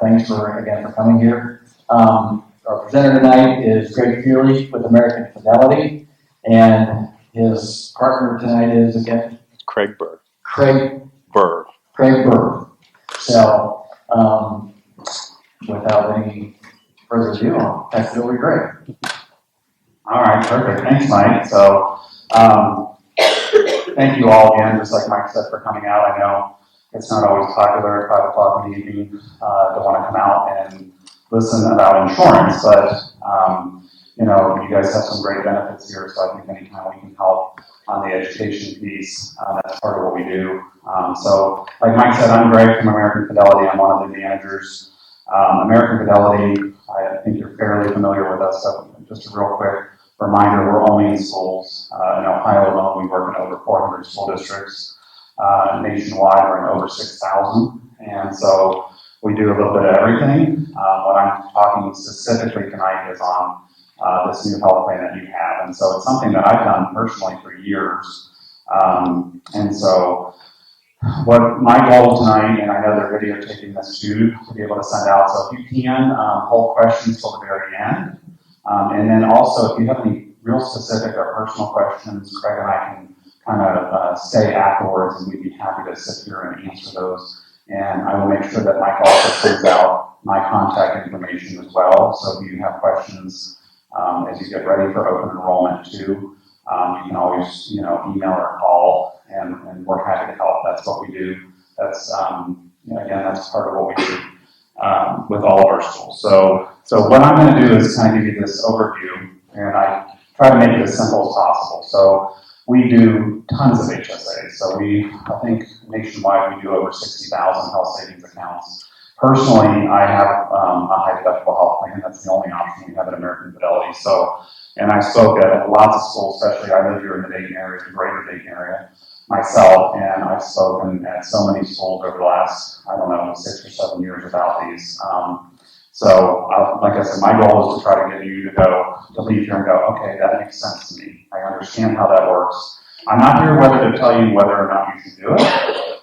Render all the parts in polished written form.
Thanks for coming here. Our presenter tonight is Greg Fearley with American Fidelity, and his partner tonight is again Craig Burr. Craig Burr. So, without any further ado, I'll pass it over to Greg. All right, perfect. Thanks, Mike. So, thank you all again, just like Mike said, for coming out. I know it's not always popular at 5 o'clock in the evening to want to come out and listen about insurance, but you guys have some great benefits here, so I think anytime we can help on the education piece, that's part of what we do. So, like Mike said, I'm Greg from American Fidelity. I'm one of the managers. American Fidelity, I think you're fairly familiar with us, so just a real quick reminder, we're only in schools. In Ohio alone, we work in over 400 school districts. Nationwide, we're in over 6,000. And so we do a little bit of everything. What I'm talking specifically tonight is on this new health plan that you have. And so it's something that I've done personally for years. And so what my goal tonight, and I know they're videotaping this too, to be able to send out. So if you can, hold questions till the very end. And then also, if you have any real specific or personal questions, Craig and I can kind of stay afterwards, and we'd be happy to sit here and answer those. And I will make sure that Mike also sends out my contact information as well. So if you have questions as you get ready for open enrollment too, you can always email or call, and we're happy to help. That's what we do. That's again, that's part of what we do with all of our schools. So what I'm going to do is kind of give you this overview, and I try to make it as simple as possible. So we do tons of HSAs. So I think nationwide we do over 60,000 health savings accounts. Personally, I have a high deductible health plan. That's the only option we have at American Fidelity. So, and I spoke at lots of schools, especially I live here in the Dayton area, the greater Dayton area myself, and I've spoken at so many schools over the last, 6 or 7 years about these. Like I said, my goal is to try to get you to leave here and go, okay, that makes sense to me. I understand how that works. I'm not here whether to tell you whether or not you should do it.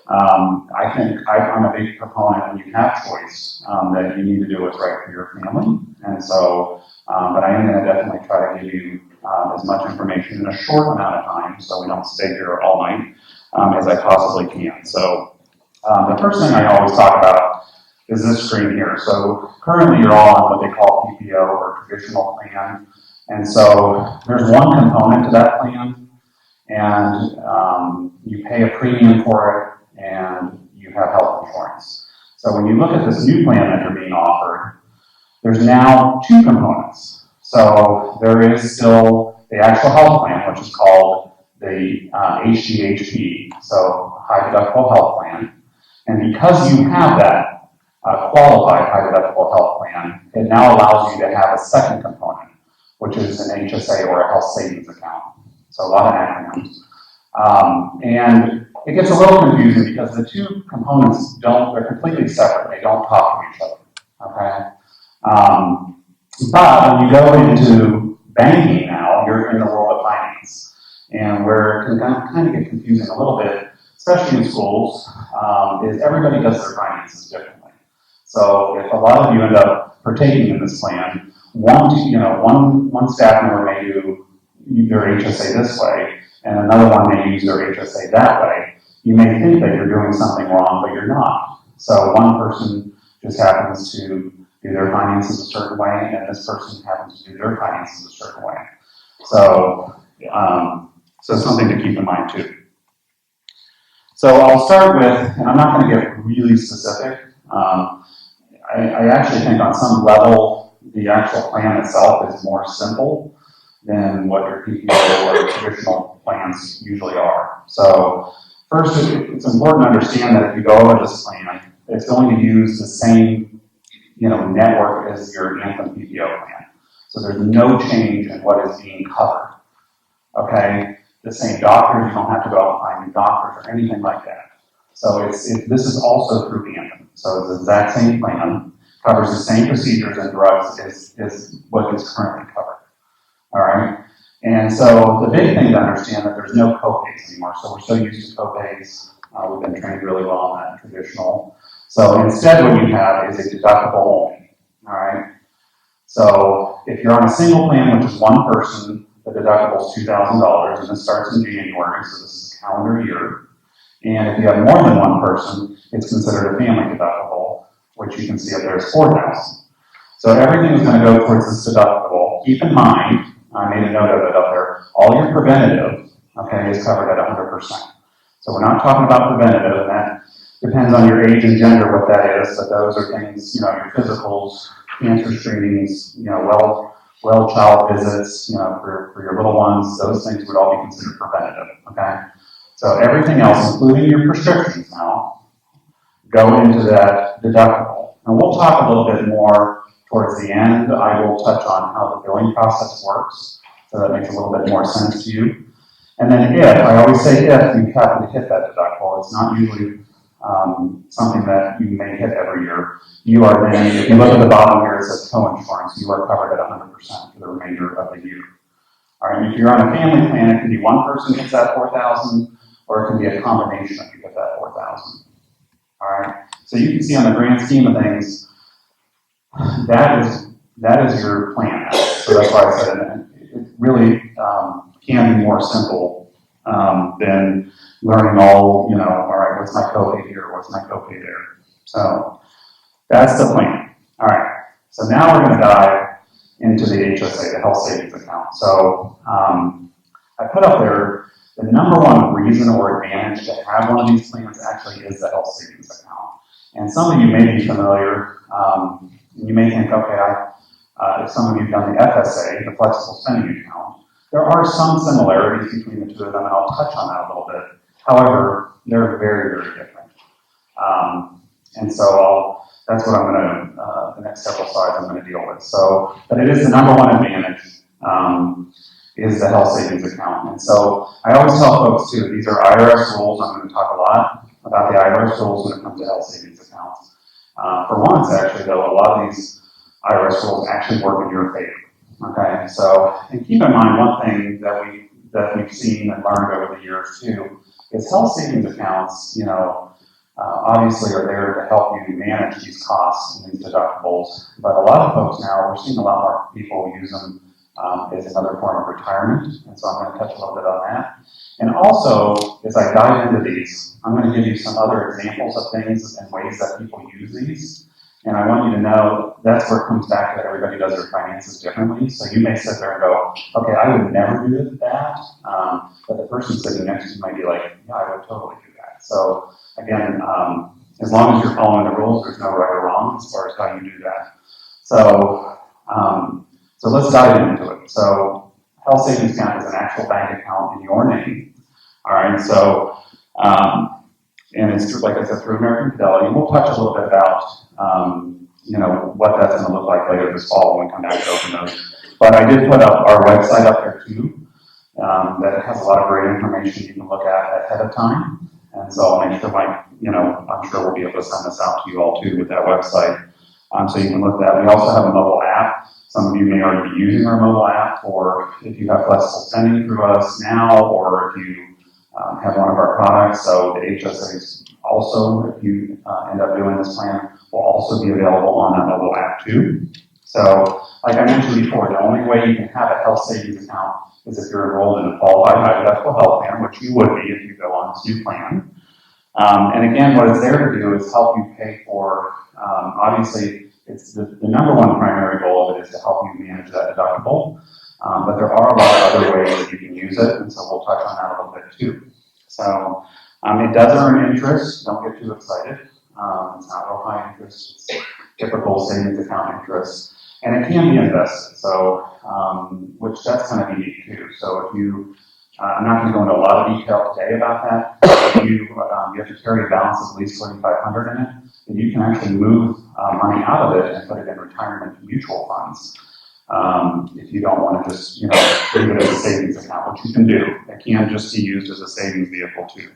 I think I'm a big proponent when you have choice that you need to do what's right for your family. And so, but I am going to definitely try to give you as much information in a short amount of time so we don't stay here all night as I possibly can. So the first thing I always talk about is this screen here. So currently you're all on what they call PPO or traditional plan. And so there's one component to that plan, and you pay a premium for it, and you have health insurance. So when you look at this new plan that you're being offered, there's now two components. So there is still the actual health plan, which is called the HDHP, so high deductible health plan. And because you have that qualified high deductible health plan, it now allows you to have a second component, which is an HSA or a health savings account. So a lot of acronyms. And it gets a little confusing because the two components they're completely separate. They don't talk to each other, okay? But when you go into banking now, you're in the world of finance. And where it can kind of get confusing a little bit, especially in schools, is everybody does their finances differently. So if a lot of you end up partaking in this plan, one staff member may do their HSA this way, and another one may use their HSA that way. You may think that you're doing something wrong, but you're not. So one person just happens to do their finances a certain way, and this person happens to do their finances a certain way. So, something to keep in mind too. So I'll start with, and I'm not going to get really specific. I actually think on some level, the actual plan itself is more simple than what your PPO or traditional plans usually are. So first, it's important to understand that if you go over this plan, it's going to use the same network as your Anthem PPO plan. So there's no change in what is being covered. Okay? The same doctors, you don't have to go out and find new doctors or anything like that. So this is also through Anthem. So it's the exact same plan, covers the same procedures and drugs as what is currently covered. All right? And so the big thing to understand that there's no copays anymore. So we're so used to copays. We've been trained really well on that in traditional. So instead what you have is a deductible only, all right? So if you're on a single plan, which is one person, the deductible is $2,000, and it starts in January, so this is a calendar year. And if you have more than one person, it's considered a family deductible, which you can see up there is $4,000. So everything is going to go towards this deductible. Keep in mind, I made a note of it up there, all your preventative, okay, is covered at 100%. So we're not talking about preventative, and that depends on your age and gender what that is, but those are things, your physicals, cancer screenings, well child visits, for your little ones, those things would all be considered preventative, okay? So everything else, including your prescriptions now, go into that deductible. And we'll talk a little bit more towards the end. I will touch on how the billing process works, so that makes a little bit more sense to you. And then I always say if you happen to hit that deductible, it's not usually something that you may hit every year. You are then, if you look at the bottom here, it says co-insurance, you are covered at 100% for the remainder of the year. All right, if you're on a family plan, it can be one person gets that $4,000, or it can be a combination of you get that $4,000. All right, so you can see on the grand scheme of things, that is your plan. So that's why I said it really can be more simple than learning all right, what's my copay here, what's my copay there. So that's the plan. All right, so now we're going to dive into the HSA, the health savings account. So I put up there the number one reason or advantage to have one of these plans actually is the health savings account. And some of you may be familiar, you may think, okay, if some of you have done the FSA, the flexible spending account, there are some similarities between the two of them, and I'll touch on that a little bit. However, they're very, very different. And so that's what I'm going to, the next several slides I'm going to deal with. So, but it is the number one advantage, is the health savings account. And so I always tell folks too, these are IRS rules. I'm going to talk a lot about the IRS rules when it comes to health savings accounts. For once, actually, though, a lot of these IRS rules actually work in your favor. Okay, so, and keep in mind one thing that we've seen and learned over the years too, is health savings accounts, obviously are there to help you manage these costs and these deductibles, but a lot of folks now, we're seeing a lot more people use them as another form of retirement, and so I'm going to touch a little bit on that. And also, as I dive into these, I'm going to give you some other examples of things and ways that people use these. And I want you to know that's where it comes back to that everybody does their finances differently. So you may sit there and go, okay, I would never do that. But the person sitting next to you might be like, yeah, I would totally do that. So again, as long as you're following the rules, there's no right or wrong as far as how you do that. So, so let's dive into it. So health savings account is an actual bank account in your name. All right, so, and it's through, like I said, through American Fidelity. And we'll touch a little bit about, what that's going to look like later this fall when we come back to open those. But I did put up our website up there too, that has a lot of great information you can look at ahead of time. And so I'll make sure I'm sure we'll be able to send this out to you all too with that website. So you can look at that. We also have a mobile app. Some of you may already be using our mobile app, or if you have flexible spending through us now, or if you have one of our products. So the HSAs also, if you end up doing this plan, will also be available on that mobile app too. So, like I mentioned before, the only way you can have a health savings account is if you're enrolled in a qualified high-deductible health plan, which you would be if you go on this new plan. And again, what it's there to do is help you pay for, obviously, it's the number one primary goal of it is to help you manage that deductible. But there are a lot of other ways that you can use it, and so we'll touch on that a little bit too. So it does earn interest. Don't get too excited. It's not real high interest. It's typical savings account interest, and it can be invested. So, which that's kind of unique too. So if you, I'm not going to go into a lot of detail today about that. If you have to carry a balance of at least $4,500 in it, then you can actually move money out of it and put it in retirement mutual funds. If you don't want to just, leave it as a savings account, which you can do. It can just be used as a savings vehicle too.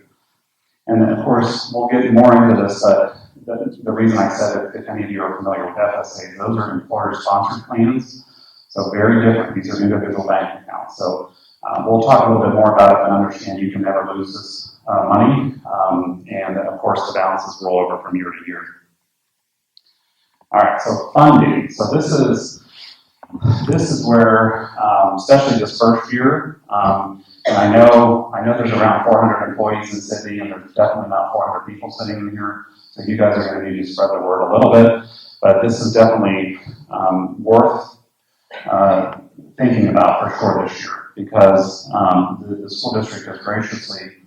And then, of course, we'll get more into this, but the reason I said it, if any of you are familiar with FSAs, those are employer-sponsored plans, so very different. These are individual bank accounts. So we'll talk a little bit more about it and understand you can never lose this money, and of course the balances roll over from year to year. All right, so funding. So this is where, especially this first year, and I know there's around 400 employees in Sydney, and there's definitely not 400 people sitting in here. So you guys are going to need to spread the word a little bit, but this is definitely worth thinking about for sure this year, because the school district has graciously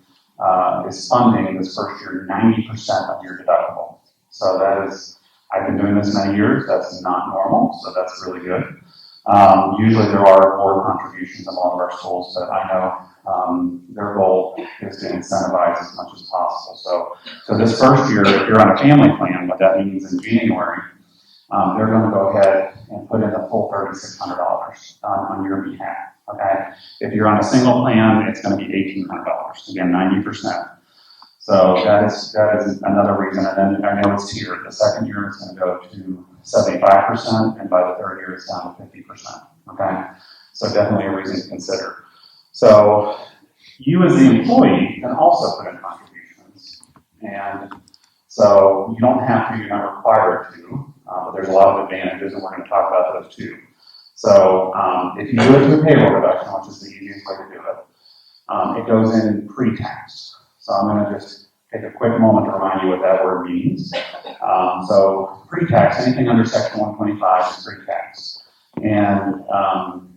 is funding this first year 90% of your deductible. So that is, I've been doing this many years, that's not normal, so that's really good. Usually there are board contributions in a lot of our schools, but I know their goal is to incentivize as much as possible. So this first year, if you're on a family plan, what that means in January, they're going to go ahead and put in the full $3,600 on your behalf. Okay, if you're on a single plan, it's going to be $1,800. Again, 90%. So that is another reason. And then I know it's tiered. The second year it's going to go to 75%, and by the third year it's down to 50%. Okay, so definitely a reason to consider. So you as the employee can also put in contributions, and so you don't have to. You're not required to, but there's a lot of advantages, and we're going to talk about those too. So if you do it through payroll deduction, which is the easiest way to do it, it goes in pre-tax. So I'm going to just take a quick moment to remind you what that word means. So pre-tax, anything under Section 125 is pre-tax. And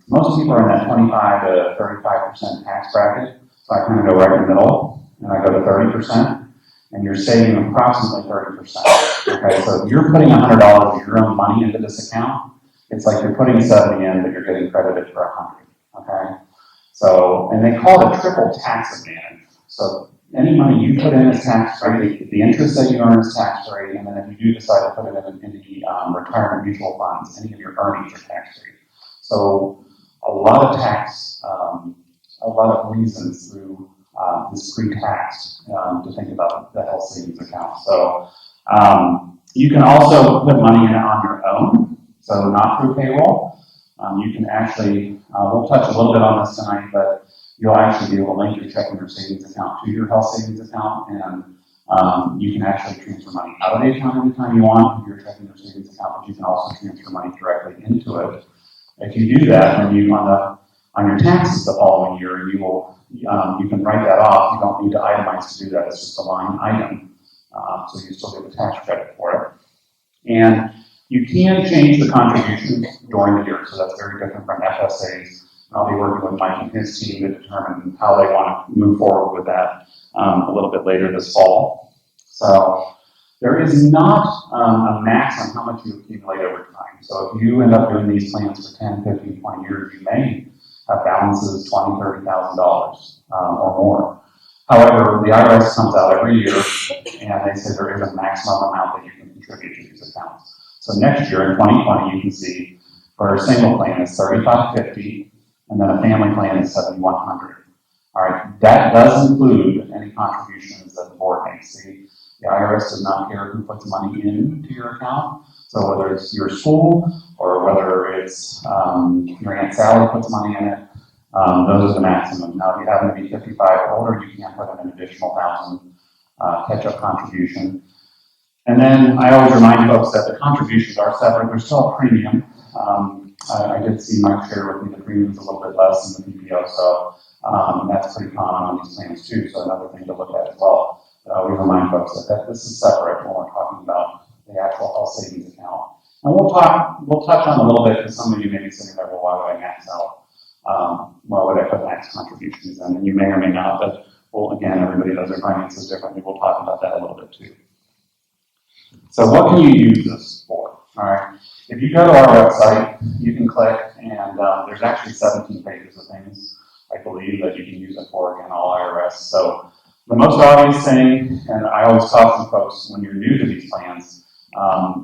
most people are in that 25 to 35% tax bracket. So I kind of go right in the middle, and I go to 30%, and you're saving approximately 30%. Okay, so if you're putting $100 of your own money into this account, it's like you're putting 70 in, but you're getting credited for 100. Okay, so, and they call it a triple tax advantage. So any money you put in is tax-free, the interest that you earn is tax-free, and then if you do decide to put it in the retirement mutual funds, any of your earnings are tax-free. So a lot of reasons through this pre-tax to think about the health savings account. So you can also put money in it on your own, so not through payroll. You can actually, we'll touch a little bit on this tonight, but you'll actually be able to link your checking or savings account to your health savings account, and you can actually transfer money out of the account anytime you want from your checking or savings account, but you can also transfer money directly into it. If you do that, then you on your taxes the following year, you will you can write that off. You don't need to itemize to do that. It's just a line item, so you still get the tax credit for it. And you can change the contributions during the year, so that's very different from FSAs. I'll be working with Mike and his team to determine how they want to move forward with that a little bit later this fall. So there is not a max on how much you accumulate over time. So if you end up doing these plans for 10, 15, 20 years, you may have balances $20,000, $30,000 or more. However, the IRS comes out every year and they say there is a maximum amount that you can contribute to these accounts. So next year in 2020, you can see for a single plan it's $3,550. And then a family plan is $7,100. All right, that does include any contributions that the board makes. See, the IRS does not care who puts money into your account. So whether it's your school or whether it's your Aunt Sally puts money in it, those are the maximum. Now, if you happen to be 55 or older, you can put in an additional $1,000 catch-up contribution. And then I always remind folks that the contributions are separate. There's still a premium. I did see Mike share with me the premium's a little bit less than the PPO, so that's pretty common on these plans too, so another thing to look at as well. We remind folks that this is separate when we're talking about the actual health savings account. And we'll touch on a little bit, because some of you may be sitting there, well, why would I max out? Why would I put max contributions in? And you may or may not, but well, again, everybody does their finances differently. We'll talk about that a little bit too. So what can you use this for? All right. If you go to our website, you can click, and there's actually 17 pages of things, I believe, that you can use it for, again, all IRS. So the most obvious thing, and I always talk to folks when you're new to these plans,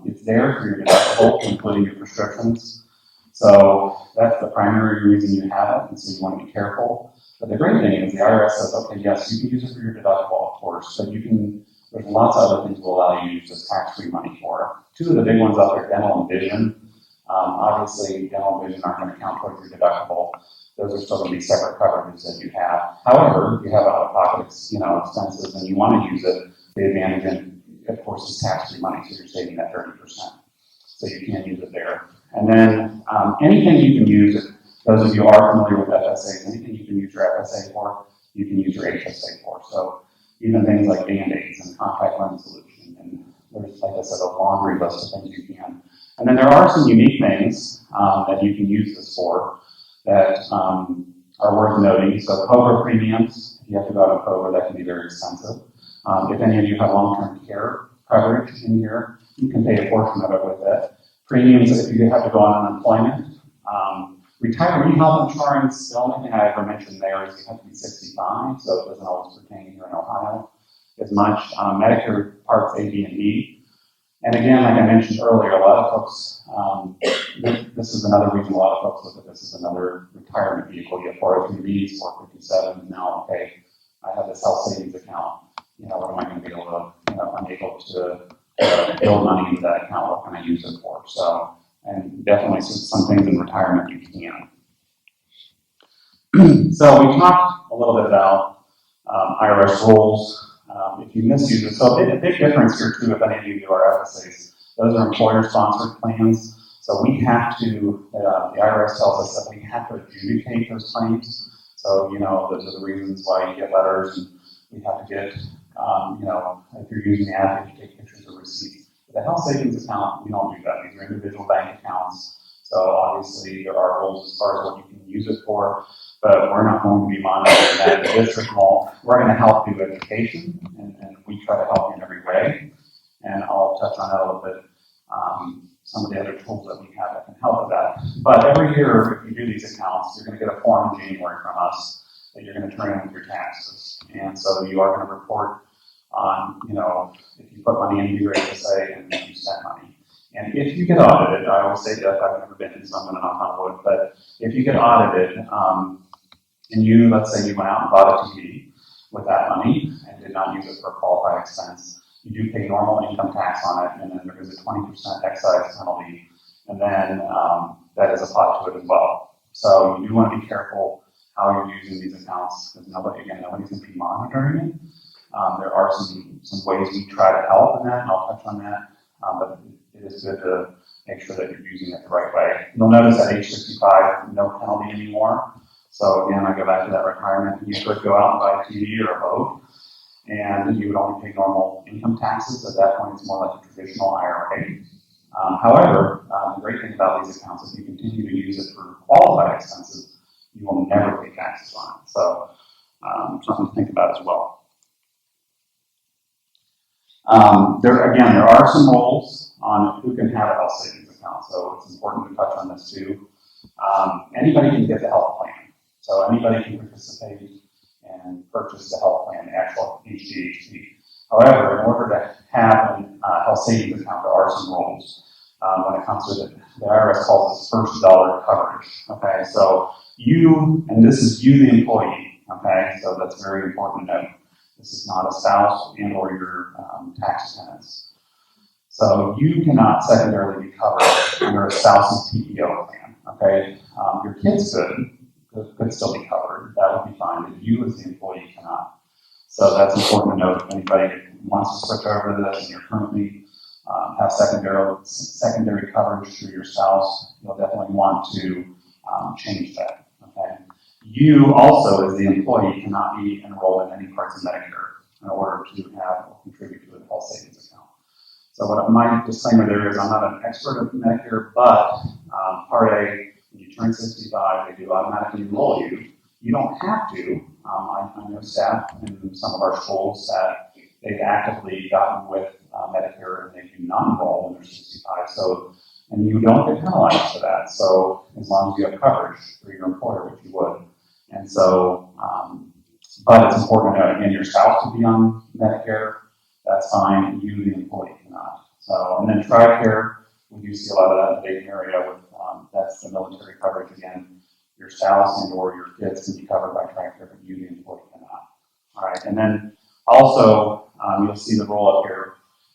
it's there for your deductible, including your prescriptions. So that's the primary reason you have it, and so you want to be careful. But the great thing is the IRS says, okay, yes, you can use it for your deductible, of course, but you can. There's lots of other things that will allow you to use this tax-free money for. Two of the big ones out there, dental and vision. Obviously, dental and vision aren't going to count towards your deductible. Those are still going to be separate coverages that you have. However, if you have out-of-pocket, expenses and you want to use it, the advantage, of course, is tax-free money, so you're saving that 30%. so you can use it there. And then anything you can use, those of you who are familiar with FSAs, anything you can use your FSA for, you can use your HSA for. So even things like Band-Aids and contact lens solution, and there's, like I said, a laundry list of things you can. And then there are some unique things that you can use this for that are worth noting. So COBRA premiums, if you have to go out of COBRA, that can be very expensive. If any of you have long-term care coverage in here, you can pay a portion of it with it. Premiums, if you have to go on unemployment. Retiree health insurance, the only thing I ever mentioned there is you have to be 65, so it doesn't always pertain here in Ohio as much. Medicare Parts A, B, and D. And again, like I mentioned earlier, a lot of folks, this is another reason a lot of folks look at this as another retirement vehicle. You have 403Bs, 457s, now, okay, I have this health savings account. You know, what am I going to be able to, I'm able to build money into that account. What can I use it for? So, and definitely some things in retirement you can. So we talked a little bit about IRS rules. If you misuse it, so a big difference here too, if any of you do our FSAs, those are employer-sponsored plans. So we have to, the IRS tells us that we have to adjudicate those claims. So, those are the reasons why you get letters, and we have to get, if you're using the app, you take pictures of receipts. The health savings account, we don't do that. These are individual bank accounts. So obviously there are rules as far as what you can use it for, but we're not going to be monitoring that. The district won't. We're going to help do education, and we try to help you in every way. And I'll touch on that a little bit. Some of the other tools that we have that can help with that. But every year, if you do these accounts, you're going to get a form in January from us that you're going to turn in with your taxes. And so you are going to report on, if you put money into your HSA and you spend money. And if you get audited, I always say that I've never been, so I'm going to knock on wood, but if you get audited, and you, let's say you went out and bought a TV with that money and did not use it for a qualified expense, you do pay normal income tax on it, and then there is a 20% excise penalty, and then that is applied to it as well. So you do want to be careful how you're using these accounts, because nobody's going to be monitoring it. There are some ways we try to help in that, and I'll touch on that, but it is good to make sure that you're using it the right way. You'll notice at age 65, no penalty anymore. So again, I go back to that retirement. You could go out and buy a TV or a boat, and you would only pay normal income taxes. At that point, it's more like a traditional IRA. However, the great thing about these accounts is you continue to use it for qualified expenses, you will never pay taxes on it. So something to think about as well. There are some rules on who can have a health savings account, so it's important to touch on this too. Anybody can get the health plan, so anybody can participate and purchase the health plan, the actual HDHP. However, in order to have a health savings account, there are some rules. When it comes to the IRS calls this first dollar coverage. Okay, so and this is you, the employee. Okay, so that's very important to note. This is not a spouse and or your tax tenants. So you cannot secondarily be covered under a spouse's PPO plan. Okay, your kids could still be covered. That would be fine, but you as the employee cannot. So that's important to note. If anybody wants to switch over to this and you're currently have secondary coverage through your spouse, you'll definitely want to change that. Okay. You also, as the employee, cannot be enrolled in any parts of Medicare in order to have or contribute to a health savings account. So what my disclaimer there is, I'm not an expert of Medicare, but Part A, when you turn 65, they do automatically enroll you. You don't have to. I know staff in some of our schools that they've actively gotten with Medicare and they do not enroll when they're 65. So, and you don't get penalized for that. So as long as you have coverage through your employer, which you would. And so, but it's important to know, again, your spouse to be on Medicare, that's fine. You, the employee, cannot. So, and then TRICARE, we do see a lot of that in the Dayton area with, that's the military coverage again. Your spouse and or your kids can be covered by TRICARE, but you, the employee, cannot. All right, and then also, you'll see the roll up here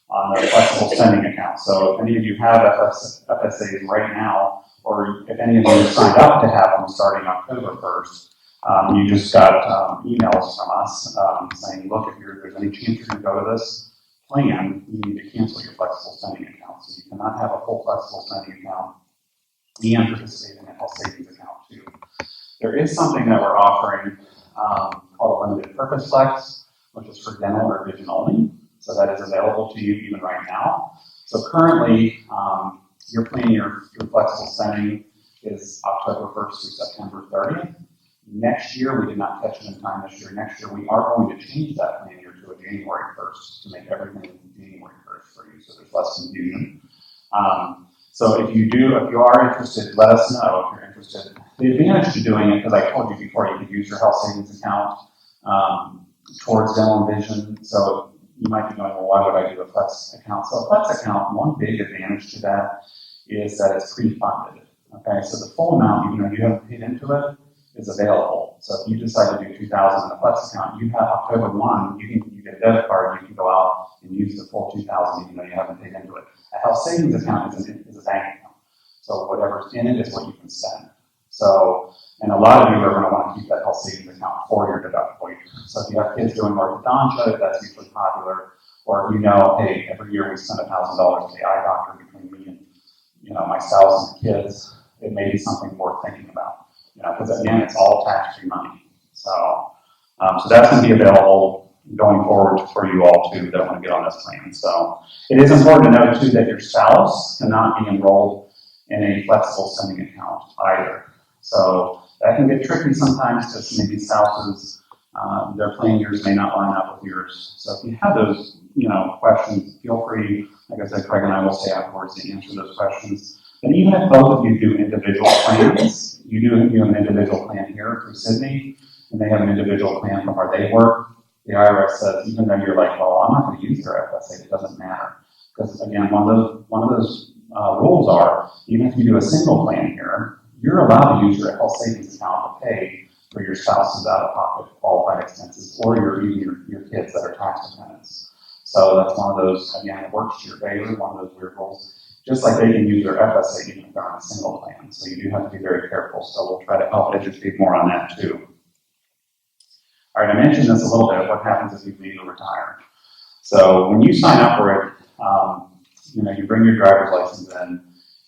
on the flexible spending account. So if any of you have FSAs right now, or if any of you signed up to have them starting October 1st, you just got emails from us saying, look, if there's any chance you're going to go to this, plan, you need to cancel your flexible spending account. So you cannot have a full flexible spending account and participate in a health savings account too. There is something that we're offering called a limited purpose flex, which is for dental or vision only. So that is available to you even right now. So currently, your plan, your flexible spending is October 1st through September 30th. Next year, we did not catch it in time this year. Next year, we are going to change that plan year to a January 1st to make everything January 1st for you, so there's less confusion. So if you are interested, let us know if you're interested. The advantage to doing it, because I told you before, you could use your health savings account towards dental and vision. So you might be going, well, why would I do a flex account? So a flex account, one big advantage to that is that it's pre-funded. Okay, so the full amount, even though you haven't paid into it, is available. So if you decide to do $2,000 in a flex account, you have October 1, you get a debit card, you can go out and use the full $2,000 even though you haven't paid into it. A health savings account is a bank account. So whatever's in it is what you can spend. So, and a lot of you are going to want to keep that health savings account for your deductible year. So if you have kids doing orthodontia, that's usually popular. Or if you know, hey, every year we spend $1,000 to the eye doctor between me and my spouse and the kids, it may be something worth thinking about. Because again, it's all tax-free money. So that's going to be available going forward for you all too that want to get on this plan. So it is important to note too that your spouse cannot be enrolled in a flexible spending account either. So that can get tricky sometimes because maybe spouses, their plan years may not line up with yours. So if you have those, questions, feel free, like I said, Craig and I will stay afterwards to answer those questions. And even if both of you do individual plans, you have an individual plan here through Sydney, and they have an individual plan from where they work, the IRS says, even though you're like, well, I'm not going to use their FSA, it doesn't matter. Because again, one of those rules are, even if you do a single plan here, you're allowed to use your health savings account to pay for your spouse's out-of-pocket qualified expenses, or your kids that are tax dependents. So that's one of those, again, it works to your favor, one of those weird rules. Just like they can use their FSA even if they're on a single plan. So you do have to be very careful. So we'll try to help educate more on that too. All right, I mentioned this a little bit, what happens if you leave or retire. So when you sign up for it, you bring your driver's license in,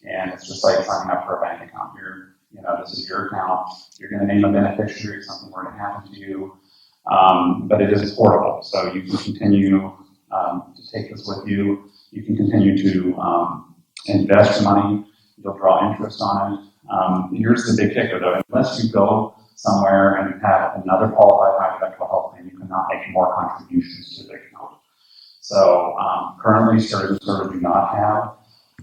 and it's just like signing up for a bank account. This is your account. You're going to name a beneficiary if something were to happen to you, but it is portable. So you can continue to take this with you. You can continue to invest money, you'll draw interest on it. Here's the big kicker though, unless you go somewhere and you have another qualified high deductible health plan, you cannot make more contributions to the account. So currently, certain do not have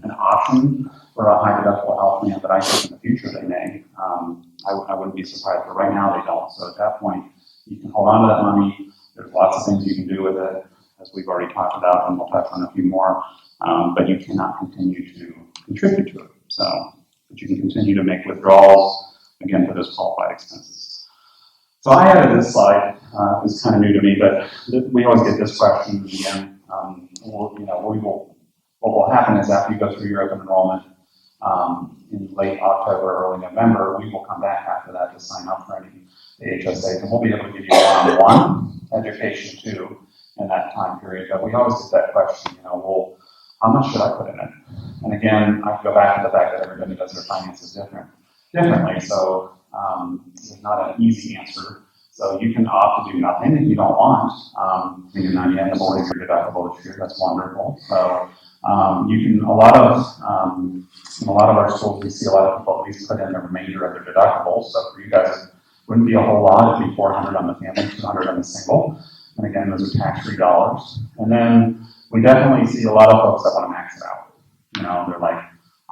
an option for a high deductible health plan, but I think in the future they may. I wouldn't be surprised, but right now they don't. So at that point, you can hold on to that money. There's lots of things you can do with it, as we've already talked about, and we'll touch on a few more. But you cannot continue to contribute to it. But you can continue to make withdrawals, again, for those qualified expenses. So I added this slide. It was kind of new to me, but we always get this question again. What will happen is after you go through your open enrollment in late October, early November, we will come back after that to sign up for any HSAs, and we'll be able to give you one-on-one education too in that time period. But we always get that question, well, how much should I put in it? And again, I go back to the fact that everybody does their finances differently. So there's not an easy answer. So you can opt to do nothing if you don't want. You're not yet the board of your deductible this year. That's wonderful. So you can, in a lot of our schools, we see a lot of people at least put in the remainder of their deductible. So for you guys, it wouldn't be a whole lot. It'd be $400 on the family, $200 on the single. And again, those are tax-free dollars. And then we definitely see a lot of folks that want to max it out. They're like,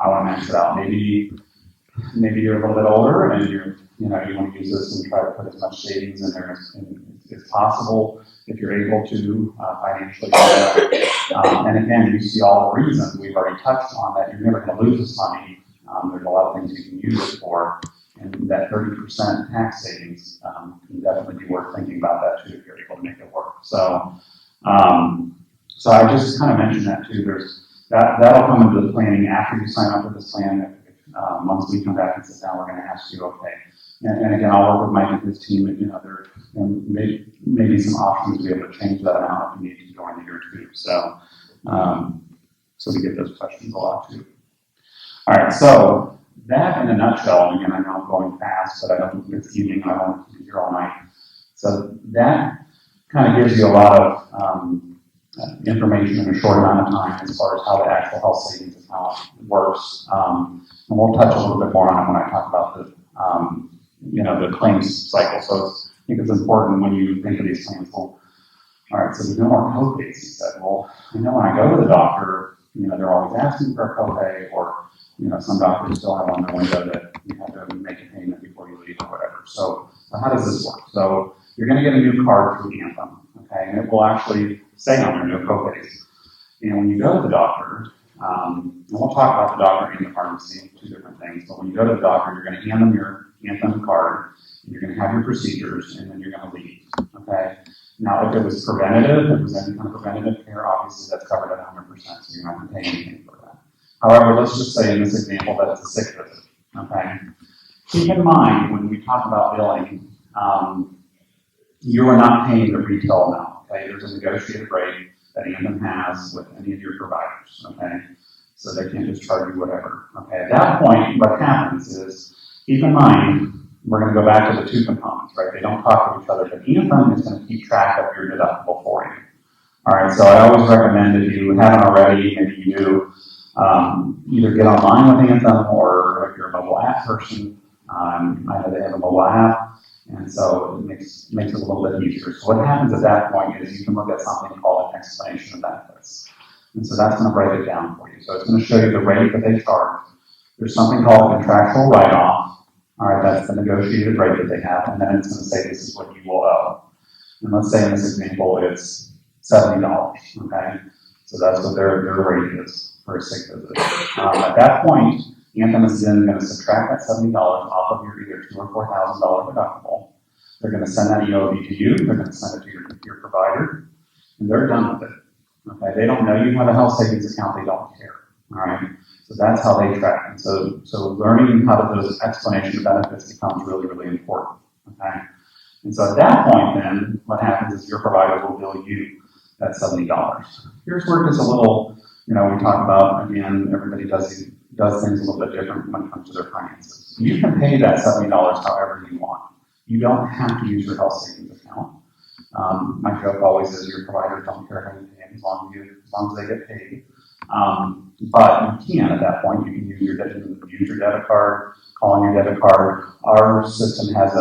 I want to max it out. Maybe you're a little bit older and you want to use this and try to put as much savings in there as possible if you're able to financially. And again, you see all the reasons we've already touched on that you're never going to lose this money. There's a lot of things you can use it for. And that 30% tax savings can definitely be worth thinking about that too if you're able to make it work. So I just kind of mentioned that too. That'll come into the planning after you sign up for this plan. Once we come back and sit down, we're going to ask you, okay. And again, I'll work with Mike and his team. and maybe some options to be able to change that amount if you need to during the year too. So, so we get those questions a lot too. All right, so that in a nutshell, and again, I know I'm going fast, but I don't think it's evening, I don't want to be here all night. So that kind of gives you a lot of information in a short amount of time as far as how the actual health savings account works. And we'll touch a little bit more on it when I talk about the claims cycle. So I think it's important when you think of these claims. Well, all right, so there's no more co-pays. He said, well, when I go to the doctor, they're always asking for a co-pay, or some doctors still have on their window that you have to make a payment before you leave or whatever. So how does this work? So you're going to get a new card through Anthem, okay, and it will actually say on there no co-pays. And when you go to the doctor, and we'll talk about the doctor and the pharmacy, two different things, but when you go to the doctor, you're going to hand them your Anthem card, and you're going to have your procedures, and then you're going to leave, okay? Now, if it was preventative, if it was any kind of preventative care, obviously that's covered at 100%, so you're not going to pay anything for that. However, let's just say in this example that it's a sick visit, okay? Keep in mind, when we talk about billing, you are not paying the retail amount, okay? There's a negotiated rate that Anthem has with any of your providers, okay? So they can't just charge you whatever, okay? At that point, what happens is, keep in mind, we're going to go back to the two components, right? They don't talk to each other, but Anthem is going to keep track of your deductible for you. All right, so I always recommend if you haven't already, maybe you do, either get online with Anthem, or if you're a mobile app person, I know they have a mobile app, and so it makes it a little bit easier. So what happens at that point is you can look at something called an explanation of benefits. And so that's going to break it down for you. So it's going to show you the rate that they charge. There's something called a contractual write-off. All right, that's the negotiated rate that they have, and then it's going to say this is what you will owe. And let's say in this example it's $70, okay? So that's what their rate is for a sick visit. At that point, Anthem is then going to subtract that $70 off of your either $2,000 or $4,000 deductible. They're going to send that EOB to you, they're going to send it to your provider, and they're done with it. Okay, they don't know you have a health savings account, they don't care. All right, so that's how they track it. So learning how to do this explanation of benefits becomes really, really important. Okay, and so at that point, then what happens is your provider will bill you that $70. Here's where it gets a little, we talk about, again, everybody does things a little bit different when it comes to their finances. You can pay that $70 however you want. You don't have to use your health savings account. My joke always is your providers don't care how you pay as long as they get paid. But you can at that point. You can use your debit card, call on your debit card. Our system has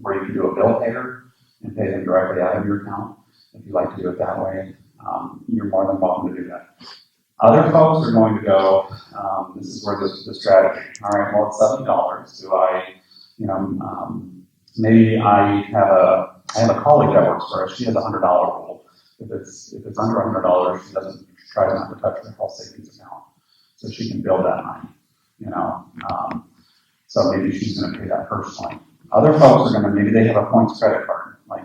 where you can do a bill payer and pay them directly out of your account. If you like to do it that way, you're more than welcome to do that. Other folks are going to go, this is where the strategy. All right, well, it's $70. Do I, maybe I have a colleague that works for us. She has a $100 rule. If it's under $100, she doesn't try not to touch her health savings account, so she can build that money. So maybe she's going to pay that personally. Other folks are going to, maybe they have a points credit card, like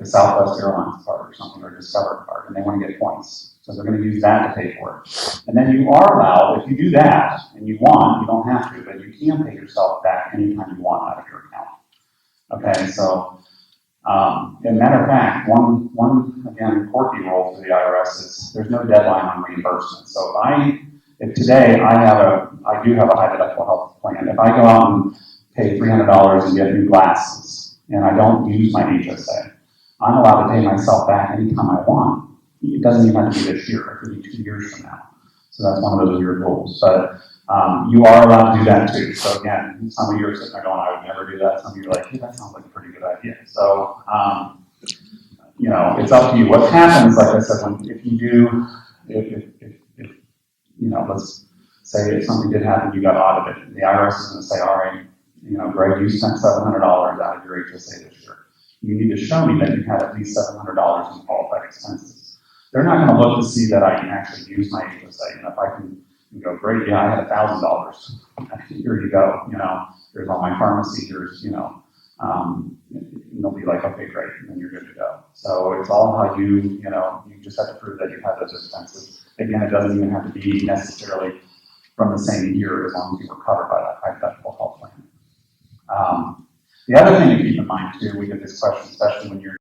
a Southwest Airlines card or something, or a Discover card, and they want to get points. So they're going to use that to pay for it. And then you are allowed, if you do that and you want, you don't have to, but you can pay yourself back anytime you want out of your account. Okay, so as a matter of fact, one again quirky rule for the IRS is there's no deadline on reimbursement. So if today I do have a high deductible health plan, if I go out and pay $300 and get new glasses and I don't use my HSA, I'm allowed to pay myself back anytime I want. It doesn't even have to be this year. It could be 2 years from now. So that's one of those weird rules. But you are allowed to do that too. So again, some of you are sitting there going, I would never do that. Some of you are like, hey, that sounds like a pretty good idea. So, it's up to you. What happens, like I said, if you do, let's say if something did happen, you got audited, the IRS is going to say, all right, Greg, you spent $700 out of your HSA this year. You need to show me that you had at least $700 in qualified expenses. They're not going to look to see that I can actually use my HSA. If I can go, great, yeah, I had $1,000. Here you go. Here's all my pharmacy. Here's, and they'll be like, okay, great, and then you're good to go. So it's all how you just have to prove that you have those expenses. Again, it doesn't even have to be necessarily from the same year as long as you were covered by that high deductible health plan. The other thing to keep in mind too, we get this question, especially when you're